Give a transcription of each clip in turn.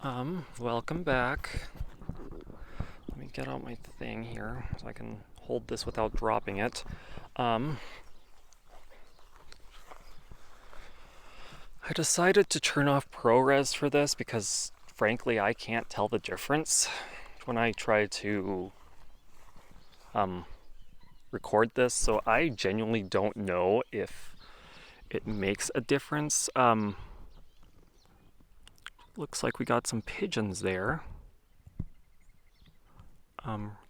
Welcome back. Let me get out my thing here so I can hold this without dropping it. I decided to turn off ProRes for this because, frankly, I can't tell the difference when I try to record this, so I genuinely don't know if it makes a difference. Looks like we got some pigeons there.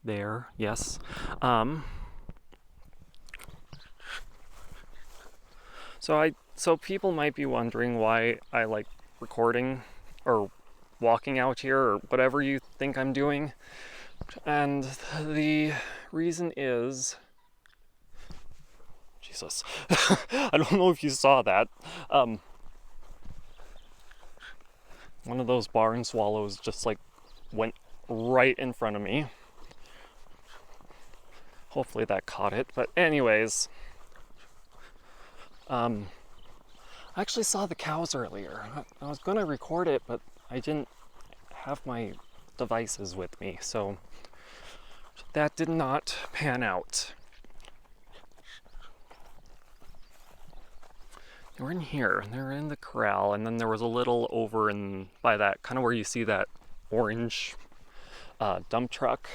There, yes. So people might be wondering why I like recording or walking out here or whatever you think I'm doing. And the reason is Jesus. I don't know if you saw that. One of those barn swallows just like went right in front of me. Hopefully that caught it. But anyways, I actually saw the cows earlier. I was gonna record it, but I didn't have my devices with me, so that did not pan out. They were in here, and they were in the corral, and then there was a little over in by that kind of where you see that orange dump truck.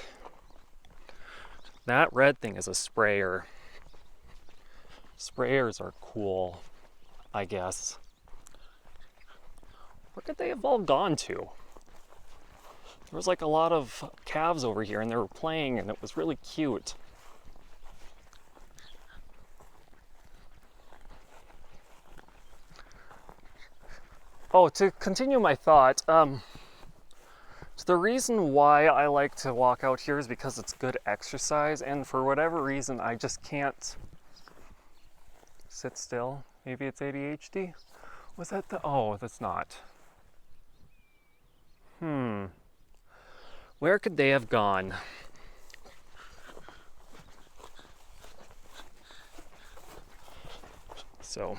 That red thing is a sprayer. Sprayers are cool, I guess. Where could they have all gone to? There was like a lot of calves over here and they were playing and it was really cute. Oh, to continue my thought, the reason why I like to walk out here is because it's good exercise, and for whatever reason, I just can't sit still. Maybe it's ADHD? Was that the. Oh, that's not. Where could they have gone? So.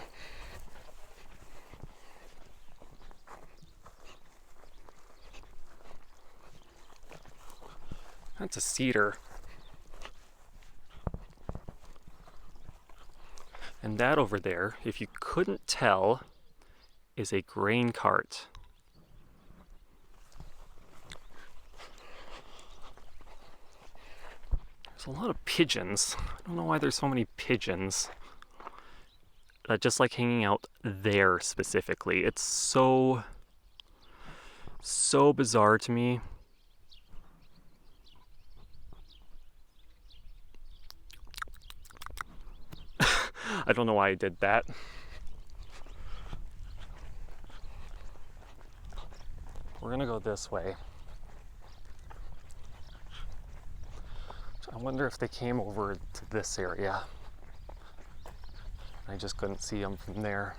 That's a cedar. And that over there, if you couldn't tell, is a grain cart. There's a lot of pigeons. I don't know why there's so many pigeons. Just like hanging out there specifically. It's so bizarre to me. I don't know why I did that. We're gonna go this way. I wonder if they came over to this area. I just couldn't see them from there.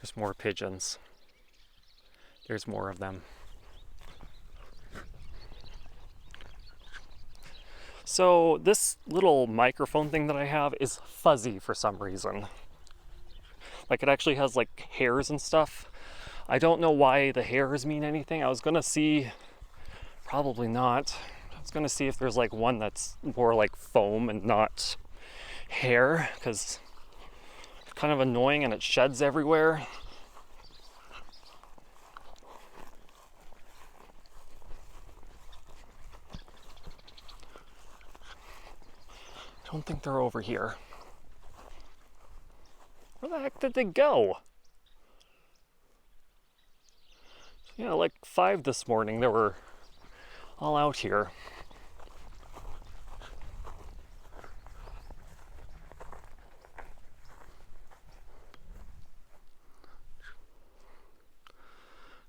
There's more pigeons. There's more of them. So this little microphone thing that I have is fuzzy for some reason. Like it actually has like hairs and stuff. I don't know why the hairs mean anything. I was gonna see, probably not. I was gonna see if there's like one that's more like foam and not hair, because it's kind of annoying and it sheds everywhere. I don't think they're over here. Where the heck did they go? Yeah, like 5 this morning, they were all out here.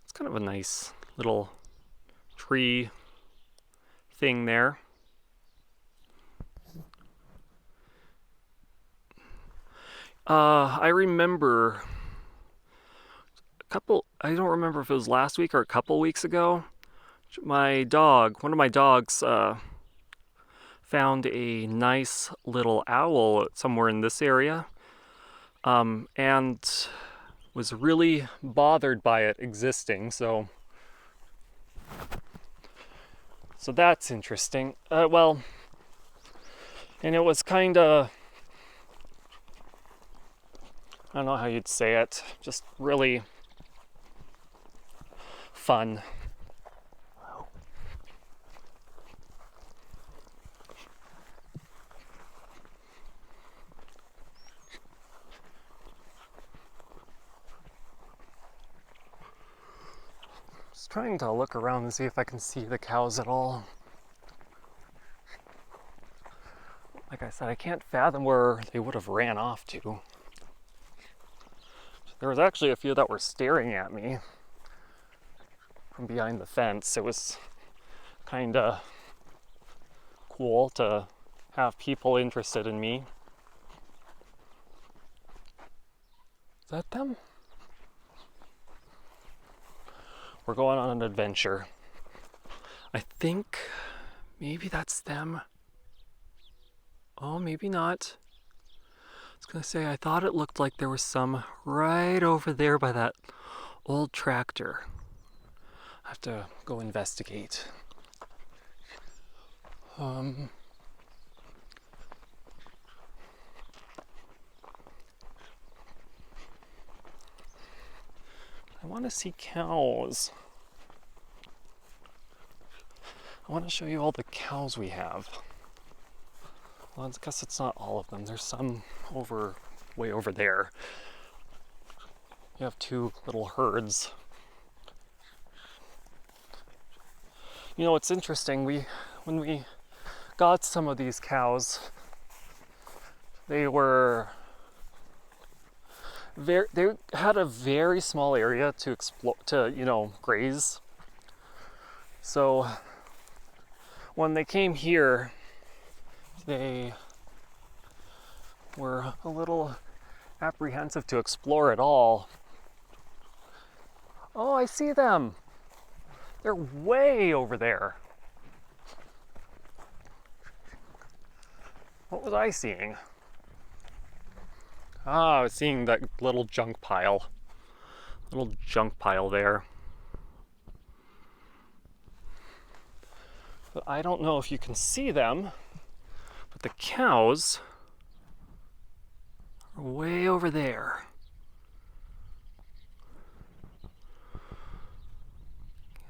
It's kind of a nice little tree thing there. I remember I don't remember if it was last week or a couple weeks ago, one of my dogs, found a nice little owl somewhere in this area. And was really bothered by it existing, so that's interesting. Well, and it was kind of, I don't know how you'd say it, just really fun. Just trying to look around and see if I can see the cows at all. Like I said, I can't fathom where they would have ran off to. There was actually a few that were staring at me from behind the fence. It was kind of cool to have people interested in me. Is that them? We're going on an adventure. I think maybe that's them. Oh, maybe not. I was gonna say, I thought it looked like there was some right over there by that old tractor. I have to go investigate. I want to see cows. I want to show you all the cows we have. Well, I guess it's not all of them. There's some way over there. You have two little herds. You know, it's interesting. When we got some of these cows, they had a very small area to explore, to graze. So when they came here, they were a little apprehensive to explore at all. Oh, I see them. They're way over there. What was I seeing? I was seeing that little junk pile. Little junk pile there. But I don't know if you can see them, but the cows are way over there.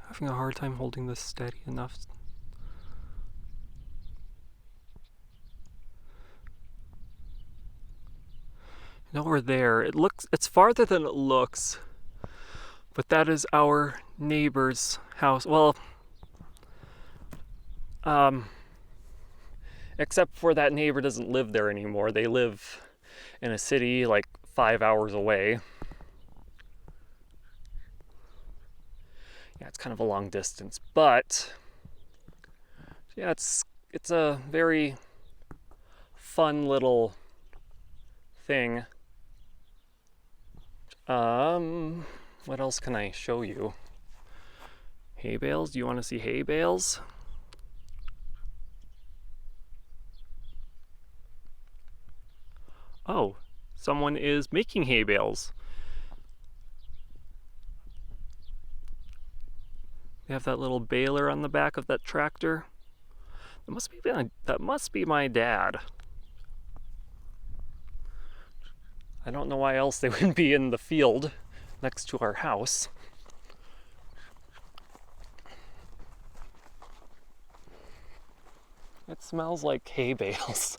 Having a hard time holding this steady enough. And over there, it's farther than it looks, but that is our neighbor's house. Well, except for that neighbor doesn't live there anymore. They live in a city like 5 hours away. Yeah, it's kind of a long distance, but yeah, it's a very fun little thing. What else can I show you? Hay bales? Do you want to see hay bales? Oh, someone is making hay bales. They have that little baler on the back of that tractor. That must be my dad. I don't know why else they wouldn't be in the field next to our house. It smells like hay bales.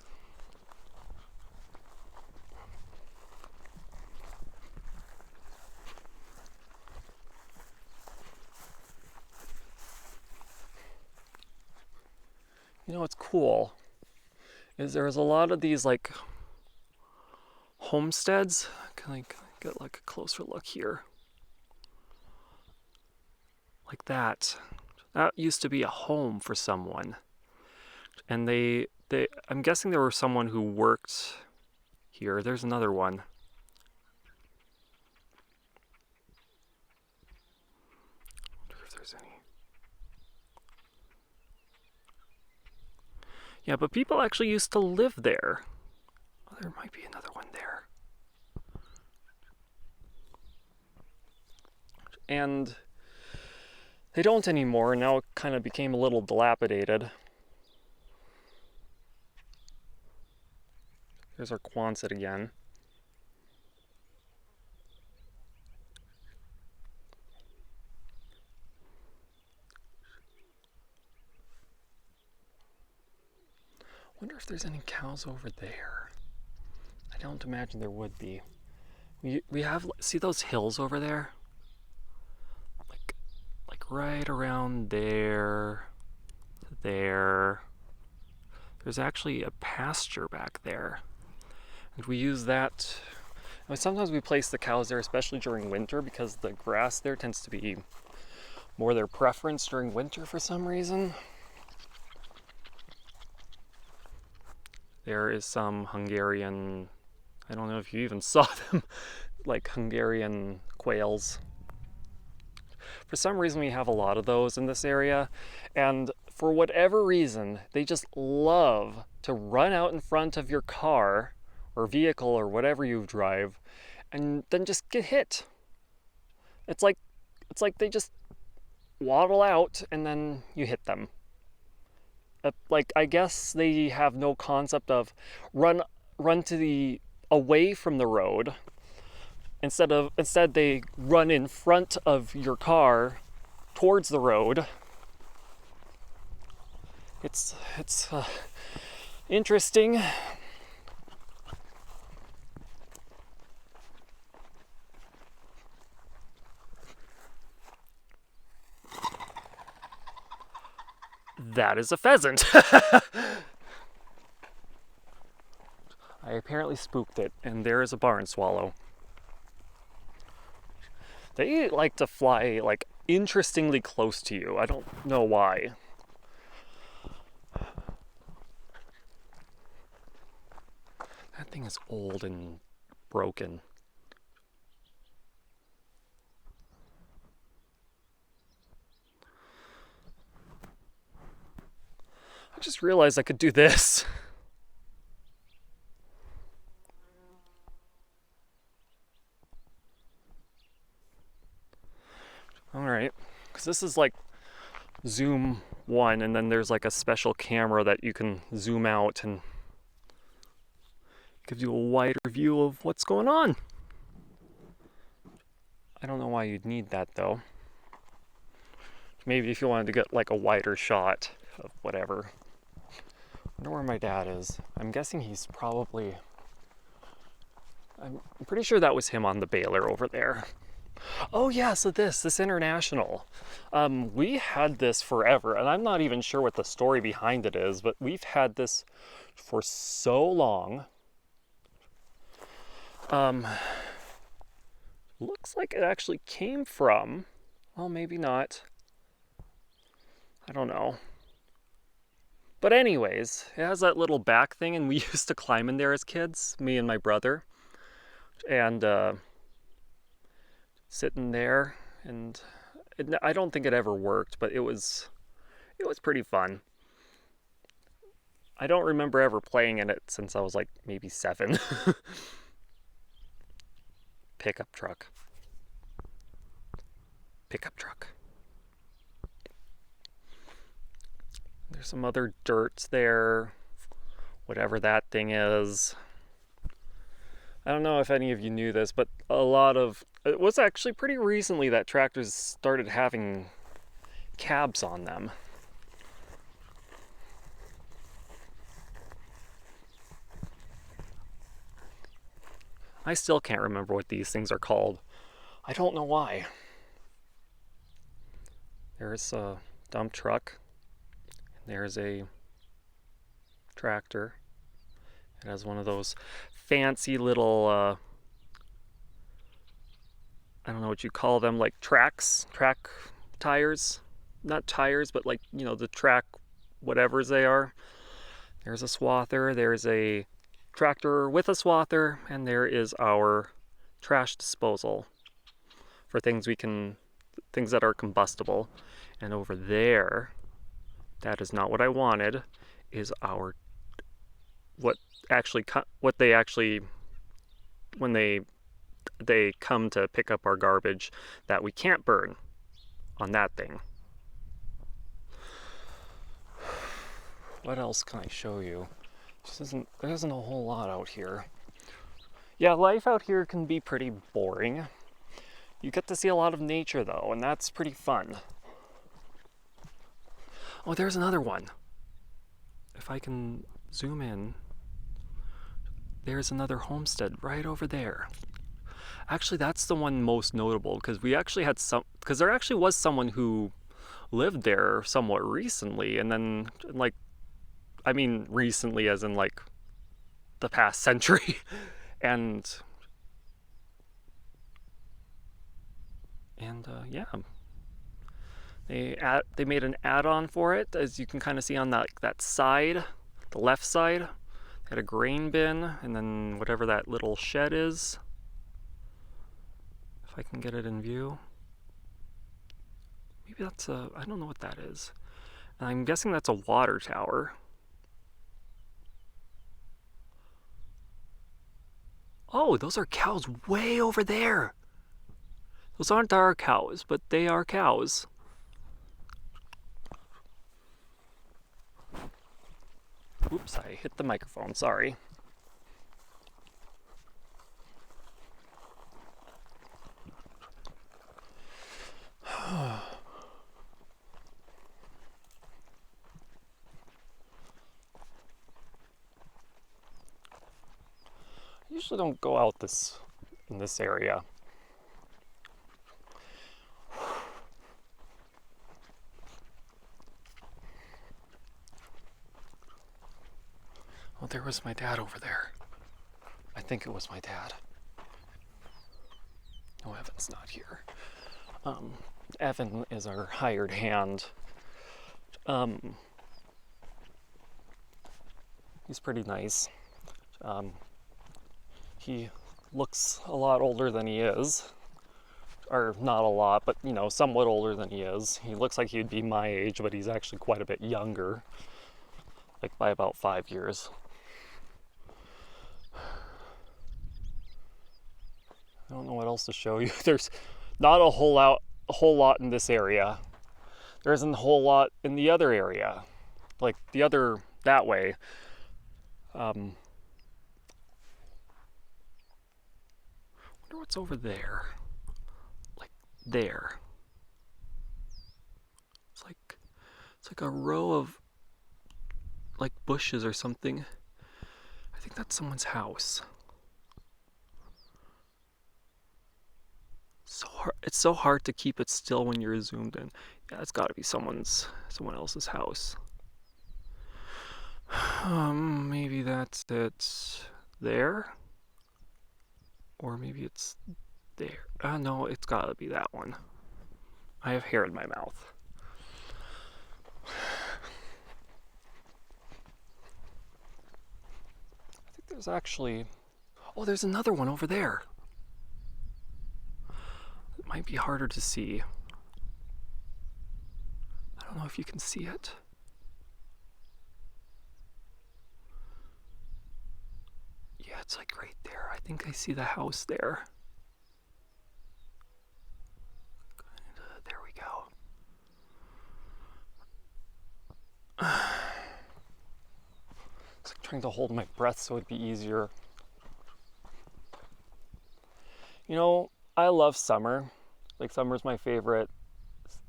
You know what's cool is there's a lot of these like homesteads. Can I get like a closer look here? Like that. That used to be a home for someone. And I'm guessing there was someone who worked here. There's another one. I wonder if there's any. Yeah, but people actually used to live there. Oh, there might be another one there. and they don't anymore. Now it kind of became a little dilapidated. There's our Quonset again. Wonder if there's any cows over there. I don't imagine there would be. We have, see those hills over there? Like right around there, there. There's actually a pasture back there. And we use that. Sometimes we place the cows there, especially during winter, because the grass there tends to be more their preference during winter for some reason. There is some Hungarian, I don't know if you even saw them, like Hungarian quails. For some reason we have a lot of those in this area, and for whatever reason, they just love to run out in front of your car or vehicle or whatever you drive and then just get hit. It's like they just waddle out and then you hit them. Like, I guess they have no concept of run to the away from the road. Instead they run in front of your car towards the road. It's interesting. That is a pheasant. I apparently spooked it, and there is a barn swallow. They like to fly, like, interestingly close to you. I don't know why. That thing is old and broken. I just realized I could do this. Alright, because this is like zoom 1, and then there's like a special camera that you can zoom out and gives you a wider view of what's going on. I don't know why you'd need that though. Maybe if you wanted to get like a wider shot of whatever. I wonder where my dad is. I'm guessing he's probably... I'm pretty sure that was him on the baler over there. Oh yeah, so this International. We had this forever, and I'm not even sure what the story behind it is, but we've had this for so long. Looks like it actually came from... Well, maybe not. I don't know. But anyways, it has that little back thing, and we used to climb in there as kids, me and my brother. And sitting there, and I don't think it ever worked, but it was pretty fun. I don't remember ever playing in it since I was like maybe 7. Pickup truck. Pickup truck. There's some other dirt there, whatever that thing is. I don't know if any of you knew this, but it was actually pretty recently that tractors started having cabs on them. I still can't remember what these things are called. I don't know why. There's a dump truck. There's a tractor. It has one of those fancy little, I don't know what you call them, like track tires. Not tires, but like, you know, the track whatevers they are. There's a swather, there's a tractor with a swather, and there is our trash disposal for things things that are combustible. And over there, that is not what I wanted, is when they they come to pick up our garbage that we can't burn on that thing. What else can I show you? There isn't a whole lot out here. Yeah, life out here can be pretty boring. You get to see a lot of nature though, and that's pretty fun. Oh, there's another one. If I can zoom in, there's another homestead right over there. Actually, that's the one most notable because we actually had because there actually was someone who lived there somewhat recently, and then like, I mean recently as in like the past century. and yeah, they made an add-on for it, as you can kind of see on that side, the left side. They had a grain bin, and then whatever that little shed is, if I can get it in view. Maybe that's I don't know what that is. And I'm guessing that's a water tower. Oh, those are cows way over there. Those aren't our cows, but they are cows. Oops, I hit the microphone, sorry. I usually don't go out in this area. Oh, there was my dad over there. I think it was my dad. No, Evan's not here. Evan is our hired hand. He's pretty nice. He looks a lot older than he is. Or not a lot, but you know, somewhat older than he is. He looks like he'd be my age, but he's actually quite a bit younger. Like by about 5 years. I don't know what else to show you. There's not a whole lot in this area. There isn't a whole lot in the other area. Like the other, that way. Wonder what's over there. Like there. It's like a row of like bushes or something. I think that's someone's house. It's so hard to keep it still when you're zoomed in. Yeah, it's got to be someone else's house. Maybe that's it there, or maybe it's there. No, it's got to be that one. I have hair in my mouth. I think there's actually. Oh, there's another one over there. It might be harder to see. I don't know if you can see it. Yeah, it's like right there. I think I see the house there. There we go. It's like trying to hold my breath so it'd be easier. You know, I love summer. Like, summer's my favorite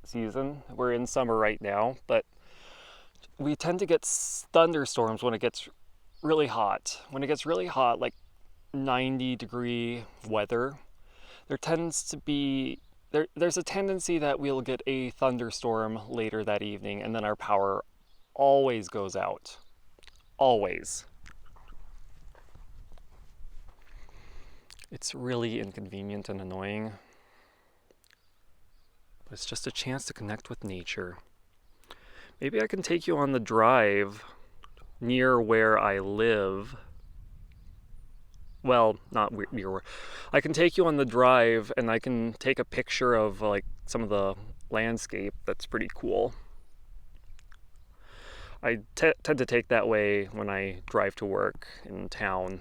season. We're in summer right now, but we tend to get thunderstorms when it gets really hot. When it gets really hot, like 90-degree weather, there tends to be there's a tendency that we'll get a thunderstorm later that evening, and then our power always goes out. Always. It's really inconvenient and annoying, but it's just a chance to connect with nature. Maybe I can take you on the drive near where I live. Well, not near where. I can take you on the drive and I can take a picture of like some of the landscape. That's pretty cool. I tend to take that way when I drive to work in town.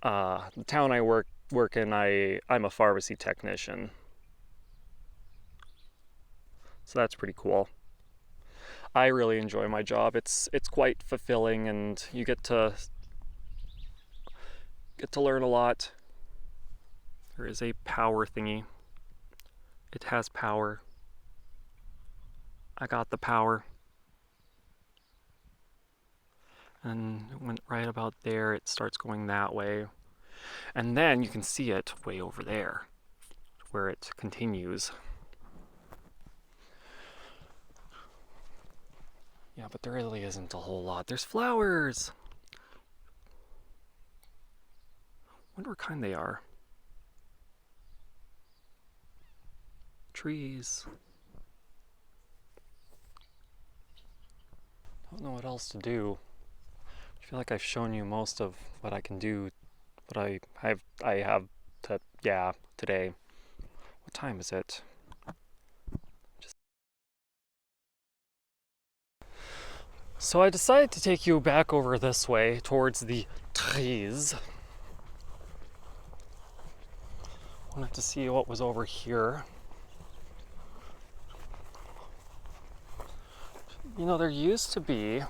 The town I work I'm a pharmacy technician. So that's pretty cool. I really enjoy my job. It's quite fulfilling, and you get to learn a lot. There is a power thingy. It has power. I got the power. And it went right about there. It starts going that way. And then you can see it way over there, where it continues. Yeah, but there really isn't a whole lot. There's flowers! Wonder what kind they are. Trees. Don't know what else to do. I feel like I've shown you most of what I can do, what I have to, yeah, today. What time is it? So I decided to take you back over this way towards the trees. Wanted to see what was over here. You know, there used to be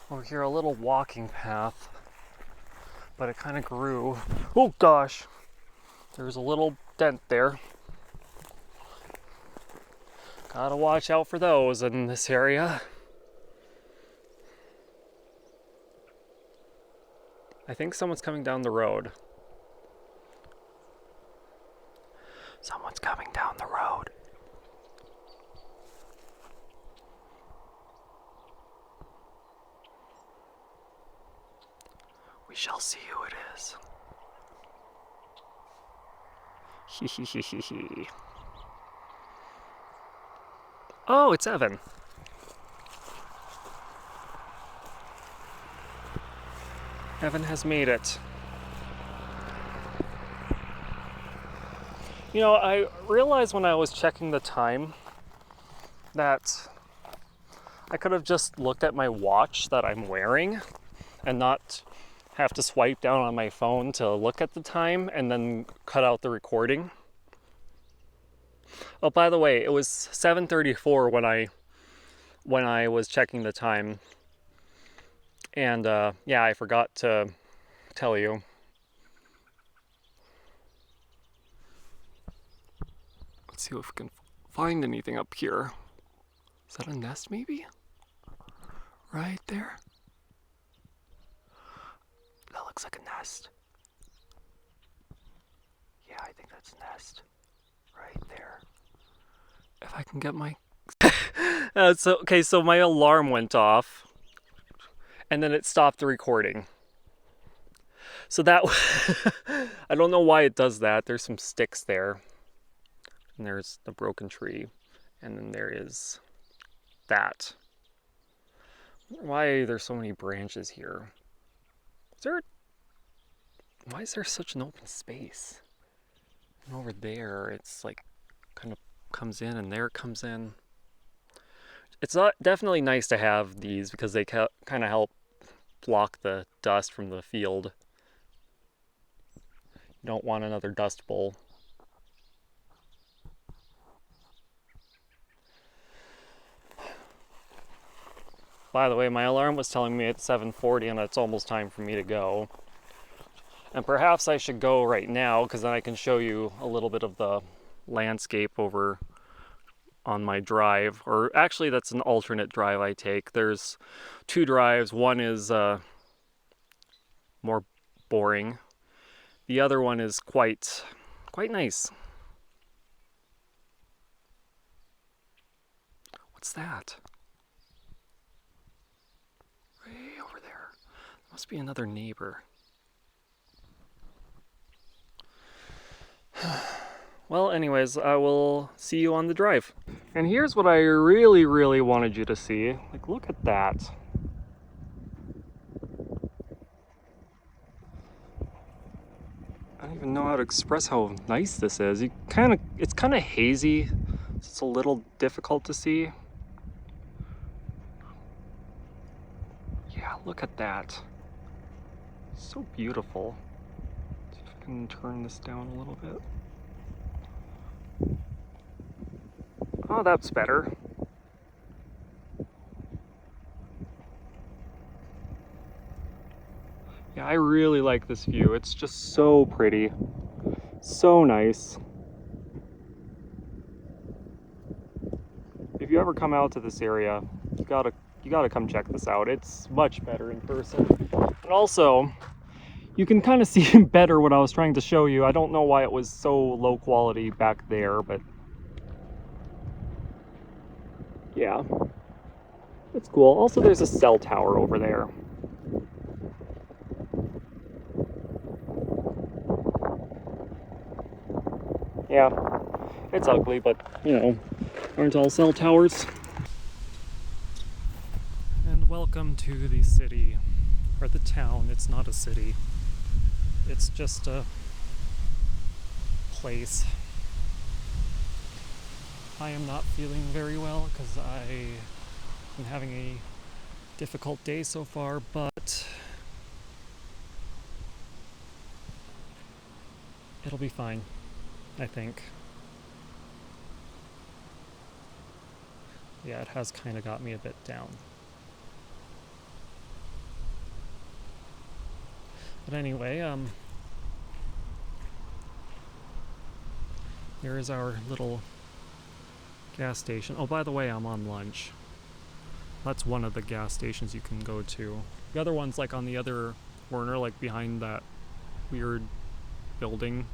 over here a little walking path, but it kind of grew. Oh gosh, there's a little dent there. Gotta watch out for those in this area. I think someone's coming down the road. Someone's coming down the road. We shall see who it is. Hee. Oh, it's Evan. Evan has made it. You know, I realized when I was checking the time that I could have just looked at my watch that I'm wearing and not have to swipe down on my phone to look at the time and then cut out the recording. Oh, by the way, it was 7:34 when I was checking the time. And yeah, I forgot to tell you. Let's see if we can find anything up here. Is that a nest maybe? Right there? That looks like a nest. Yeah, I think that's a nest. Right there. If I can get my... so my alarm went off. And then it stopped the recording. So that... I don't know why it does that. There's some sticks there. And there's the broken tree. And then there is that. Why there's so many branches here? Why is there such an open space? And over there, it's like kind of comes in, and there it comes in. It's not definitely nice to have these because they kind of help block the dust from the field. You don't want another dust bowl. By the way, my alarm was telling me it's 7:40 and it's almost time for me to go. And perhaps I should go right now because then I can show you a little bit of the landscape over on my drive. Or actually, that's an alternate drive I take. There's two drives. One is more boring. The other one is quite nice. What's that? Way over there. Must be another neighbor. Well, anyways, I will see you on the drive. And here's what I really wanted you to see. Like, look at that. I don't even know how to express how nice this is. It's kind of hazy. It's a little difficult to see. Yeah, look at that. So beautiful. See if I can turn this down a little bit. Oh, that's better. Yeah, I really like this view. It's just so pretty. So nice. If you ever come out to this area, you gotta come check this out. It's much better in person. And also, you can kind of see better what I was trying to show you. I don't know why it was so low quality back there, but yeah, it's cool. Also, there's a cell tower over there. Yeah, it's ugly, but you know, aren't all cell towers? And welcome to the city, or the town. It's not a city. It's just a place. I am not feeling very well because I am having a difficult day so far, but it'll be fine, I think. Yeah, it has kind of got me a bit down. But anyway, here is our little gas station. Oh, by the way, I'm on lunch. That's one of the gas stations you can go to. The other one's like on the other corner, like behind that weird building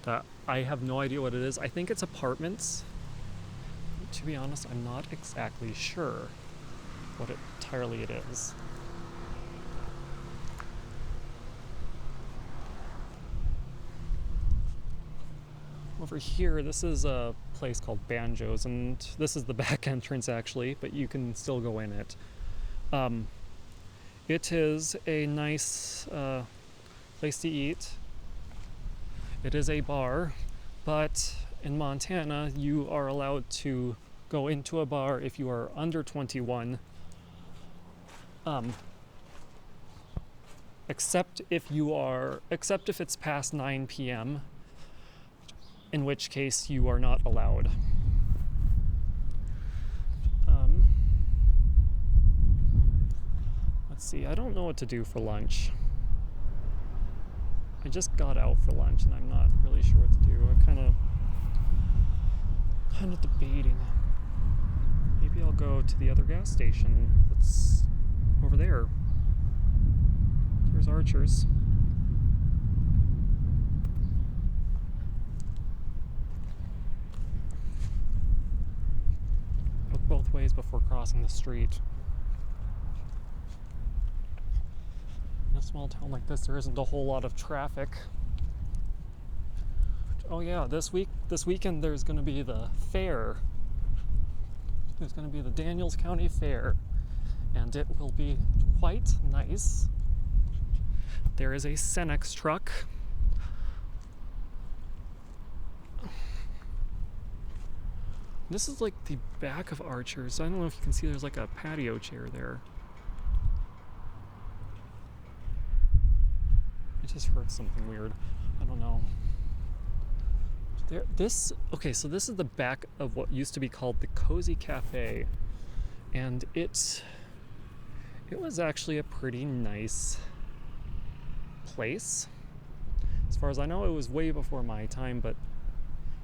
that I have no idea what it is. I think it's apartments. To be honest, I'm not exactly sure what entirely it is. Over here, this is a place called Banjos, and this is the back entrance actually, but you can still go in it. It is a nice place to eat. It is a bar, but in Montana, you are allowed to go into a bar if you are under 21, except if it's past 9 p.m., in which case you are not allowed. Let's see, I don't know what to do for lunch. I just got out for lunch and I'm not really sure what to do. I'm kind of debating. Maybe I'll go to the other gas station that's over there. Here's Archer's. Look both ways before crossing the street. In a small town like this, there isn't a whole lot of traffic. Oh yeah, this weekend there's going to be the fair. There's going to be the Daniels County Fair, and it will be quite nice. There is a Cenex truck. This is like the back of Archer's. I don't know if you can see, there's like a patio chair there. I just heard something weird. I don't know. Okay, so this is the back of what used to be called the Cozy Cafe, and it was actually a pretty nice place. As far as I know, it was way before my time, but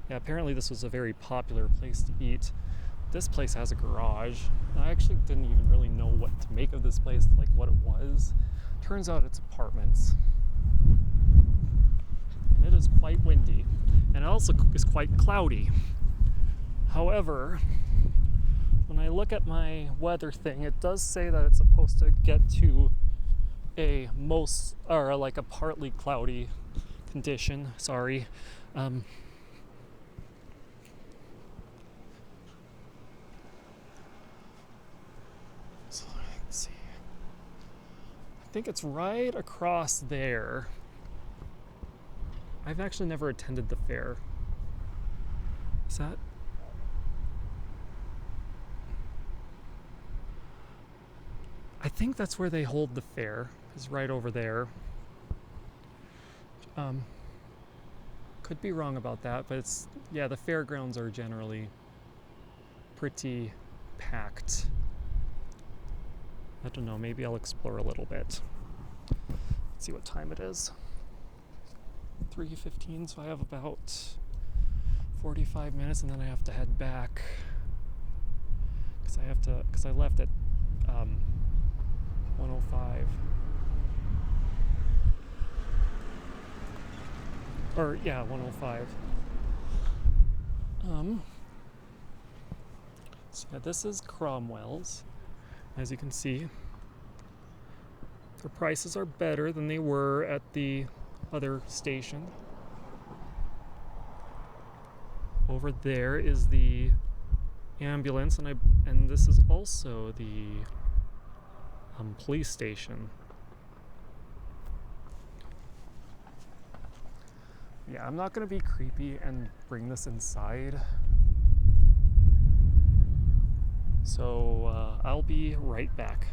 yeah, apparently this was a very popular place to eat. This place has a garage. I actually didn't even really know what to make of this place, like what it was. Turns out it's apartments. And it is quite windy. And it also is quite cloudy. However, when I look at my weather thing, it does say that it's supposed to get to a partly cloudy condition. Sorry. So let's see. I think it's right across there. I've actually never attended the fair. Is that? I think that's where they hold the fair, is right over there. Could be wrong about that, but it's, yeah, the fairgrounds are generally pretty packed. I don't know, maybe I'll explore a little bit. Let's see what time it is. 3:15, so I have about 45 minutes and then I have to head back. Because I left at 1:05. Or, yeah, 1:05. So yeah, this is Cromwell's. As you can see, the prices are better than they were at the other station. Over there is the ambulance, and this is also the police station. Yeah, I'm not gonna be creepy and bring this inside. So I'll be right back.